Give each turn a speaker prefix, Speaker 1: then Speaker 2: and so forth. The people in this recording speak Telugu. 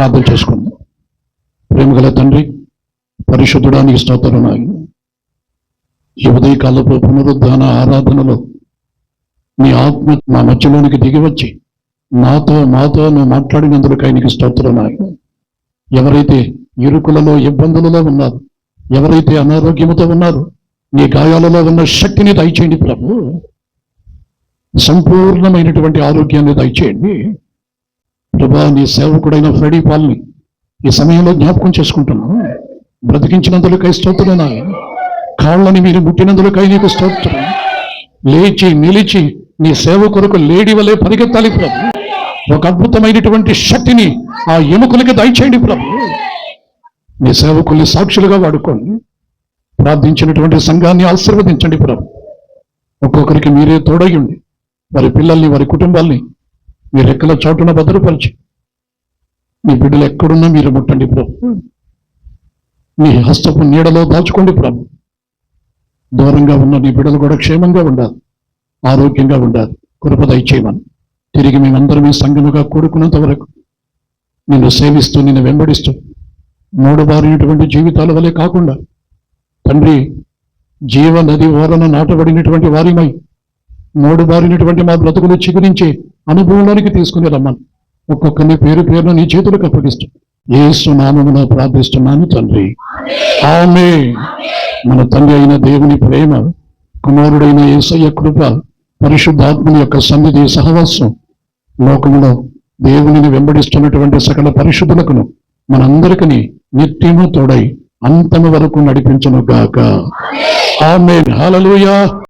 Speaker 1: ప్రార్థన చేసుకుందాం. ప్రేమగల తండ్రి, పరిశుద్ధుడానికి స్తోత్రం నాయన. ఈ ఉదయకాలపు పునరుద్ధాన ఆరాధనలో నీ ఆత్మ నా మధ్యలోనికి దిగివచ్చి మాతో నువ్వు మాట్లాడినందుకై నీకు స్తోత్రం నాయన. ఎవరైతే ఇరుకులలో ఇబ్బందులలో ఉన్నారు, ఎవరైతే అనారోగ్యముతో ఉన్నారు, నీ గాయాలలో ఉన్న శక్తిని దయచేయండి ప్రభు. సంపూర్ణమైనటువంటి ఆరోగ్యాన్ని దయచేయండి ప్రభా. నీ సేవకుడైన ఫ్రెడీ పాల్ని ఈ సమయంలో జ్ఞాపకం చేసుకుంటున్నాను. బ్రతికించినందుకై స్తోత్రం నాయన. కాళ్ళని మీరు ముట్టినందుకై నీకు స్తోత్రం. లేచి నిలిచి నీ సేవ కొరకు లేడి వలె పరిగెత్తాలి ప్రభు. ఒక అద్భుతమైనటువంటి శక్తిని ఆ ఎముకలకి దయచేయండి ప్రభు. నీ సేవకుల్ని సాక్షులుగా వాడుకోండి. ప్రార్థించినటువంటి సంఘాన్ని ఆశీర్వదించండి ప్రభు. ఒక్కొక్కరికి మీరే తోడయ్యండి. వారి పిల్లల్ని, వారి కుటుంబాల్ని మీ రెక్కల చాటున భద్రపరిచి మీ బిడ్డలు ఎక్కడున్నా మీరు ముట్టండి ప్రభు. మీ హస్తపు నీడలో దాచుకోండి ప్రభు. దూరంగా ఉన్న నీ బిడ్డలు కూడా క్షేమంగా ఉండాలి, ఆరోగ్యంగా ఉండాలి. కృప దయచేయమని తిరిగి మేమందరం ఈ సంఘముగా కూడుకున్నంత వరకు నిన్ను సేవిస్తూ, నిన్ను వెంబడిస్తూ, మూడుబారినటువంటి జీవితాల వలె కాకుండా తండ్రి, జీవ నది ఓరన నాటబడినటువంటి వారిమై మూడుబారినటువంటి మా బ్రతుకులు చిగురించి అనుభవంలోనికి తీసుకుని రమ్మని ఒక్కొక్కరిని పేరు పేరును నీ చేతులకు అప్పగిస్తూ యేసు నామమున ప్రార్థిస్తున్నాను తండ్రి, ఆమేన్. మన తండ్రి అయిన దేవుని ప్రేమ, కుమారుడైన యేసయ్య కృప, పరిశుద్ధాత్మని యొక్క సన్నిధి సహవాసం, లోకములో దేవునిని వెంబడిస్తున్నటువంటి సకల పరిశుద్ధులకును మనందరికీ నిత్యము తోడై అంతము వరకు నడిపించును గాక. ఆమేన్. హల్లెలూయా.